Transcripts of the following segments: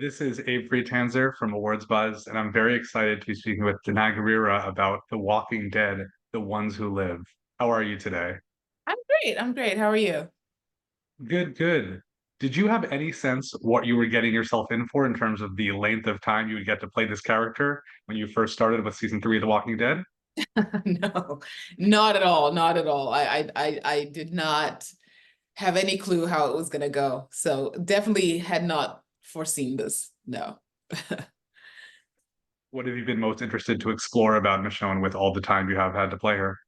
This is Abe Friedtanzer from Awards Buzz, and I'm very excited to be speaking with Danai Gurira about The Walking Dead, The Ones Who Live. How are you today? I'm great. I'm great. How are you? Good, good. Did you have any sense what you were getting yourself in for in terms of the length of time you would get to play this character when you first started with season three of The Walking Dead? No, not at all. Not at all. I did not have any clue how it was going to go. So definitely had not foreseen this. No. What have you been most interested to explore about Michonne with all the time you have had to play her?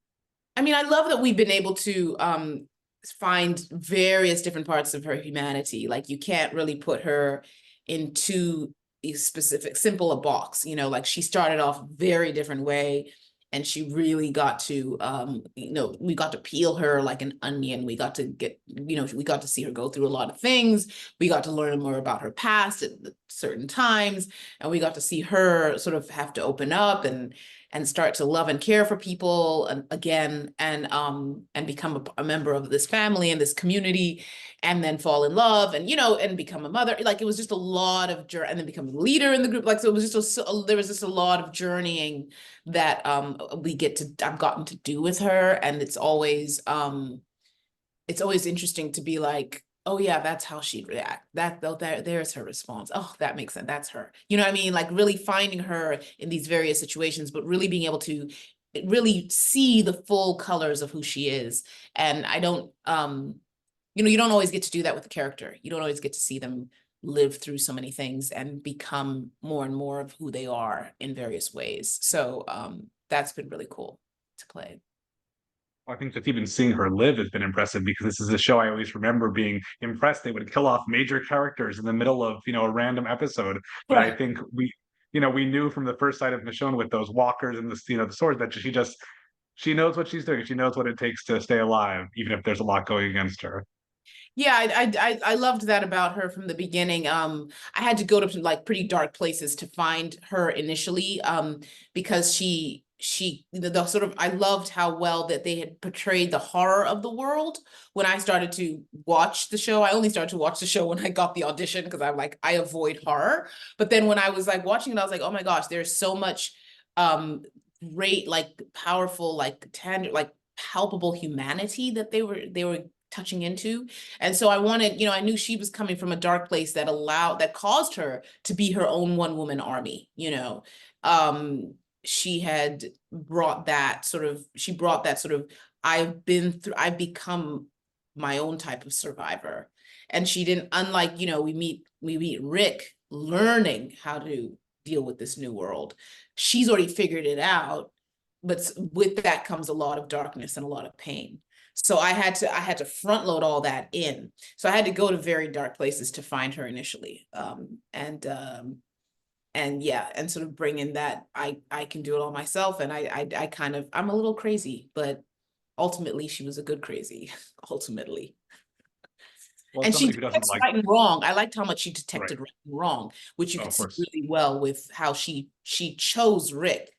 I mean, I love that we've been able to find various different parts of her humanity. Like you can't really put her into a specific, simple a box. Like she started off very different way, and she really got to, we got to peel her like an onion. We got to we got to see her go through a lot of things. We got to learn more about her past at certain times, and we got to see her sort of have to open up and start to love and care for people again, and become a member of this family and this community, and then fall in love, and and become a mother. Like it was just a lot of journey, and then become a leader in the group. Like so it was just there was just a lot of journeying that I've gotten to do with her, and it's always interesting to be like, oh yeah, that's how she'd react. There's her response. Oh, that makes sense. That's her. You know what I mean? Like really finding her in these various situations, but really being able to really see the full colors of who she is. And I don't, you don't always get to do that with a character. You don't always get to see them live through so many things and become more and more of who they are in various ways. So that's been really cool to play. I think that even seeing her live has been impressive because this is a show I always remember being impressed. They would kill off major characters in the middle of, a random episode. But I Right. think we knew from the first sight of Michonne with those walkers and the swords that she knows what she's doing. She knows what it takes to stay alive, even if there's a lot going against her. Yeah, I loved that about her from the beginning. I had to go to like pretty dark places to find her initially, because the sort of I loved how well that they had portrayed the horror of the world when I started to watch the show. I only started to watch the show when I got the audition because I'm like I avoid horror. But then when I was like watching it, I was like, oh my gosh, there's so much great, like powerful, like tender, like palpable humanity that they were touching into. And so I wanted, I knew she was coming from a dark place that caused her to be her own one woman army. Um, she brought that sort of, I've become my own type of survivor. And she didn't, unlike, we meet Rick learning how to deal with this new world. She's already figured it out, but with that comes a lot of darkness and a lot of pain. So I had to front load all that in. So I had to go to very dark places to find her initially. And yeah, and sort of bring in that I can do it all myself. And I kind of, I'm a little crazy, but ultimately she was a good crazy, ultimately. Well, as And she somebody who doesn't detects like, right and wrong. I liked how much she right, detected right and wrong, which you oh, could of see course. really well with how she chose Rick,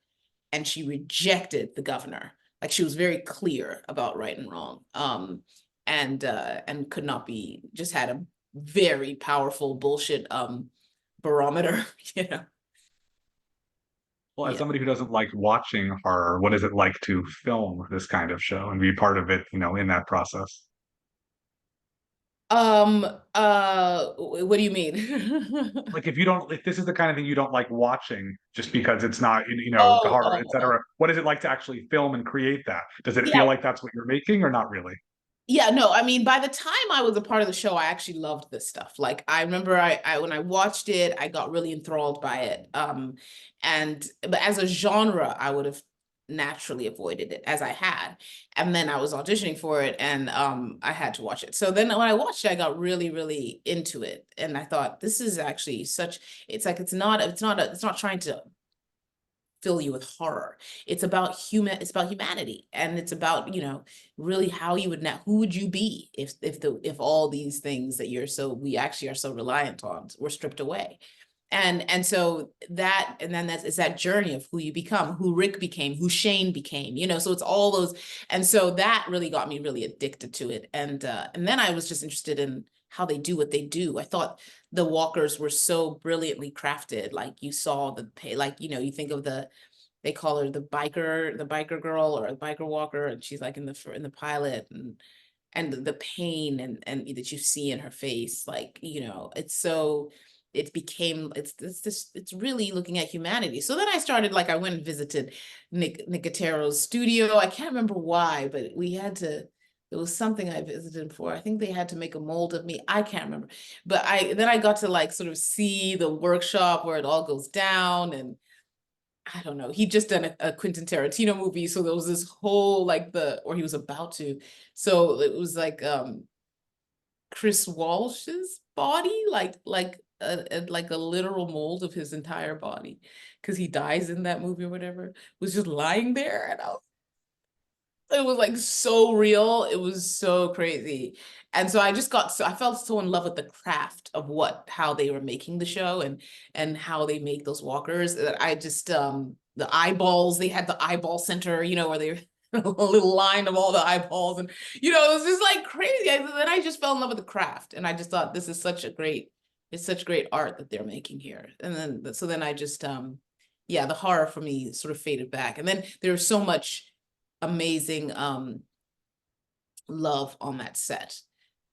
and she rejected the governor. Like she was very clear about right and wrong. And could not be, just had a very powerful bullshit barometer, you know. Well, as Yeah. somebody who doesn't like watching horror, what is it like to film this kind of show and be part of it, in that process? Um what do you mean? Like if this is the kind of thing you don't like watching just because it's not, Oh, horror, oh, oh. etc. What is it like to actually film and create that? Does it feel Yeah. like that's what you're making or not really? Yeah, no, I mean, by the time I was a part of the show, I actually loved this stuff. Like I remember I when I watched it, I got really enthralled by it. But as a genre, I would have naturally avoided it as I had. And then I was auditioning for it, and I had to watch it. So then when I watched it, I got really, really into it. And I thought, this is actually it's like it's not trying to fill you with horror. It's about humanity, and it's about, really how you would now, who would you be if all these things that we actually are so reliant on were stripped away. And so that, and then it's that journey of who you become, who Rick became, who Shane became, so it's all those. And so that really got me really addicted to it. And then I was just interested in how they do what they do. I thought the walkers were so brilliantly crafted. Like you saw like, you know, you think of they call her the biker girl or a biker walker, and she's like in the pilot, and the pain and that you see in her face, like, you know, it's so it became it's this it's really looking at humanity. So then I started, like, I went and visited Nicotero's studio. I can't remember why, but we had to, it was something I visited for. I think they had to make a mold of me. I can't remember. But I got to, like, sort of see the workshop where it all goes down. And I don't know, he just done a Quentin Tarantino movie. So there was this whole, like, or he was about to. So it was like Chris Walsh's body, like a literal mold of his entire body, because he dies in that movie or whatever, was just lying there. And it was like so real. It was so crazy. And so I felt so in love with the craft of how they were making the show, and how they make those walkers, that I just, the eyeballs, they had the eyeball center, you know, where they a little line of all the eyeballs, and, you know, it was just like crazy. Then I just fell in love with the craft, and I just thought, this is it's such great art that they're making here. And then I just, yeah, the horror for me sort of faded back. And then there was so much amazing love on that set,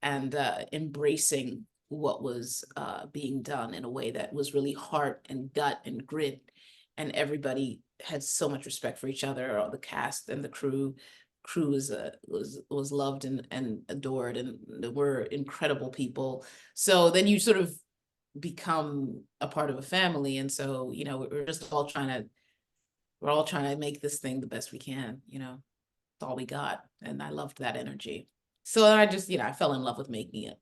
and embracing what was being done in a way that was really heart and gut and grit, and everybody had so much respect for each other. All the cast and the crew was loved and adored, and they were incredible people. So then you sort of become a part of a family, and so, you know, we're all trying to make this thing the best we can, you know. It's all we got. And I loved that energy. So I just, you know, I fell in love with making it.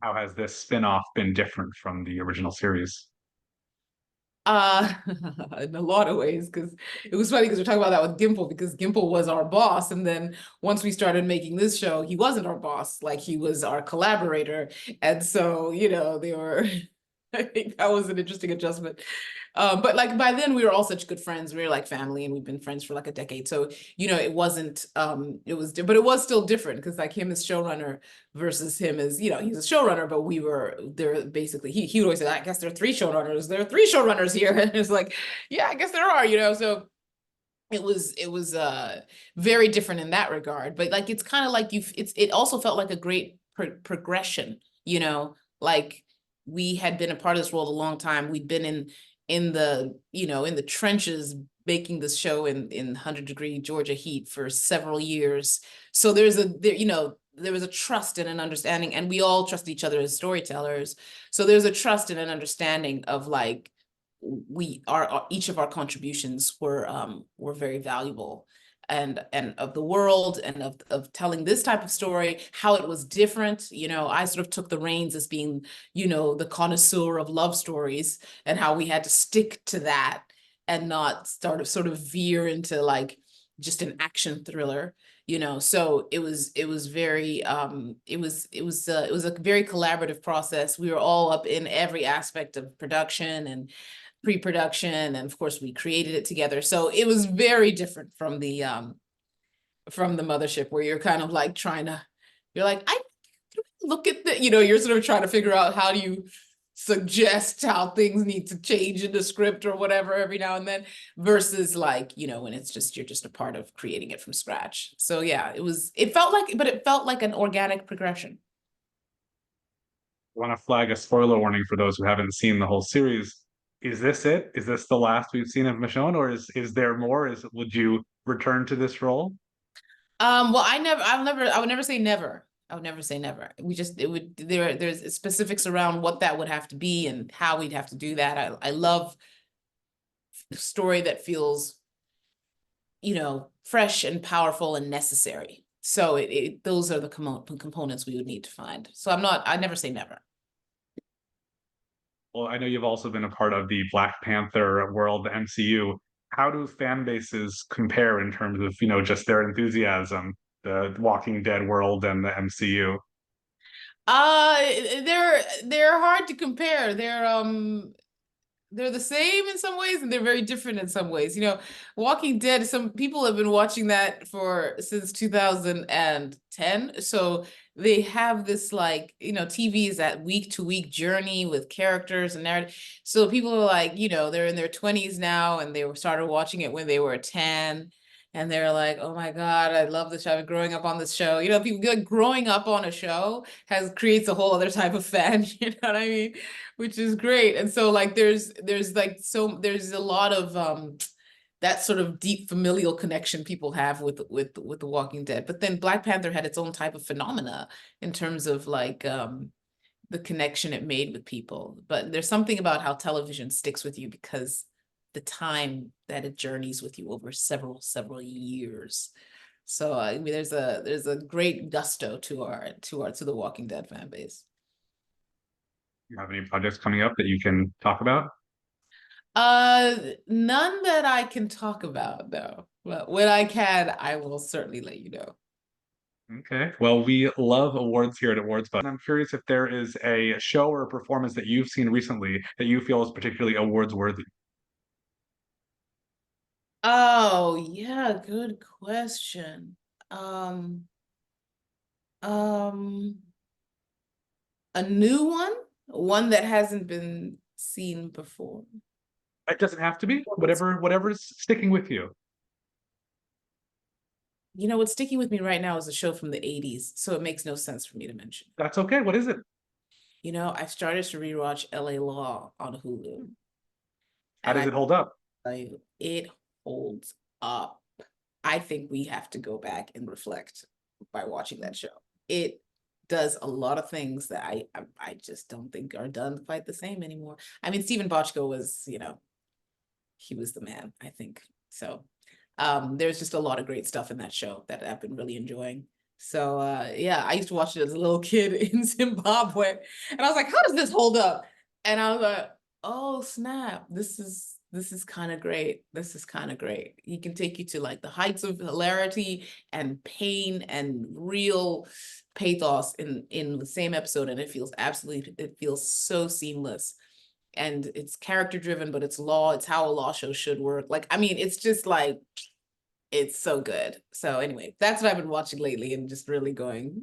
How has this spin-off been different from the original series? Uh, in a lot of ways, because it was funny, because we're talking about that with Gimple, because Gimple was our boss. And then once we started making this show, he wasn't our boss, like, he was our collaborator. And so, you know, they were, I think that was an interesting adjustment. But, like, by then we were all such good friends. We were like family, and we've been friends for like a decade. So, you know, it wasn't, but it was still different, because, like, him as showrunner versus him as, you know, he's a showrunner, but we were there basically, he would always say, I guess there are three showrunners. There are three showrunners here. And it's like, yeah, I guess there are, you know. So it was very different in that regard. But, like, it's kind of like it also felt like a great progression, you know, like, we had been a part of this world a long time. We'd been in the, you know, in the trenches, making this show in 100-degree Georgia heat for several years. So you know, there was a trust and an understanding, and we all trust each other as storytellers. So there's a trust and an understanding of, like, each of our contributions were very valuable, and of the world, and of telling this type of story, how it was different. You know, I sort of took the reins as being, you know, the connoisseur of love stories, and how we had to stick to that, and not sort of veer into, like, just an action thriller, you know. So it was very it was a very collaborative process. We were all up in every aspect of production and pre-production, and of course we created it together. So it was very different from the mothership, where you're kind of like you're like, I look at the, you know, you're sort of trying to figure out how do you suggest how things need to change in the script or whatever every now and then, versus, like, you know, when you're just a part of creating it from scratch. So yeah, it felt like an organic progression. I want to flag a spoiler warning for those who haven't seen the whole series. Is this it? Is this the last we've seen of Michonne, or is there more? Would you return to this role? Well, I would never say never. I would never say never. There's specifics around what that would have to be and how we'd have to do that. I love story that feels, you know, fresh and powerful and necessary. So those are the components we would need to find. So I never say never. Well, I know you've also been a part of the Black Panther world, the MCU. How do fan bases compare in terms of, you know, just their enthusiasm, the Walking Dead world and the MCU? Uh, they're hard to compare. They're the same in some ways, and they're very different in some ways. You know, Walking Dead, some people have been watching that since 2010. So they have this like, TV is that week to week journey with characters and narrative. So people are like, they're in their 20s now and they started watching it when they were 10. And they're like, oh my God, I love this show. I've been growing up on this show. People like growing up on a show creates a whole other type of fan, you know what I mean? Which is great. And so like there's a lot of that sort of deep familial connection people have with The Walking Dead. But then Black Panther had its own type of phenomena in terms of like the connection it made with people. But there's something about how television sticks with you because the time that it journeys with you over several years. So I mean, there's a great gusto to the Walking Dead fan base. You have any projects coming up that you can talk about? None that I can talk about, though. But when I can, I will certainly let you know. Okay. Well, we love awards here at Awards Buzz. I'm curious if there is a show or a performance that you've seen recently that you feel is particularly awards worthy. Oh, yeah, good question. Um, um, a new one that hasn't been seen before. It doesn't have to be. Whatever's sticking with you. What's sticking with me right now is a show from the 80s, so it makes no sense for me to mention. That's okay. What is it? I started to rewatch LA Law on Hulu, How and does I it hold up? tell you, it holds up. I think we have to go back and reflect by watching that show. It does a lot of things that I just don't think are done quite the same anymore. I mean, Stephen Bochco was, he was the man, I think. So there's just a lot of great stuff in that show that I've been really enjoying. So yeah, I used to watch it as a little kid in Zimbabwe, and I was like, how does this hold up? And I was like, oh snap, this is kind of great. This is kind of great. He can take you to like the heights of hilarity and pain and real pathos in the same episode, and it feels so seamless. And it's character driven, but it's law. It's how a law show should work. Like, I mean, it's just like it's so good. So anyway, that's what I've been watching lately and just really going,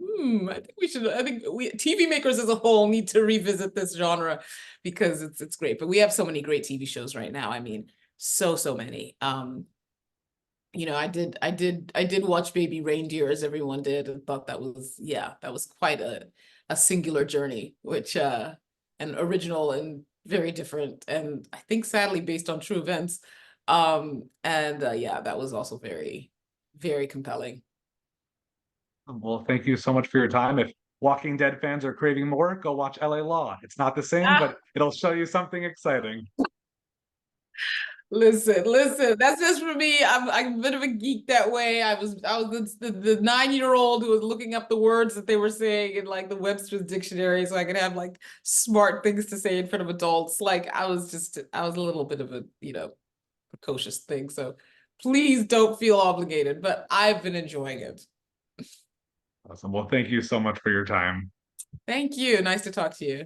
I think we TV makers as a whole need to revisit this genre because it's great. But we have so many great TV shows right now. I mean, so many. I did watch Baby Reindeer as everyone did and thought that was quite a singular journey, which and original and very different and I think sadly based on true events. And yeah, that was also very, very compelling. Well, thank you so much for your time. If Walking Dead fans are craving more, go watch LA Law. It's not the same, but it'll show you something exciting. Listen, that's just for me. I'm a bit of a geek that way. I was the 9-year-old who was looking up the words that they were saying in like the Webster's dictionary so I could have like smart things to say in front of adults. Like I was a little bit of a, precocious thing. So please don't feel obligated, but I've been enjoying it. Awesome. Well, thank you so much for your time. Thank you. Nice to talk to you.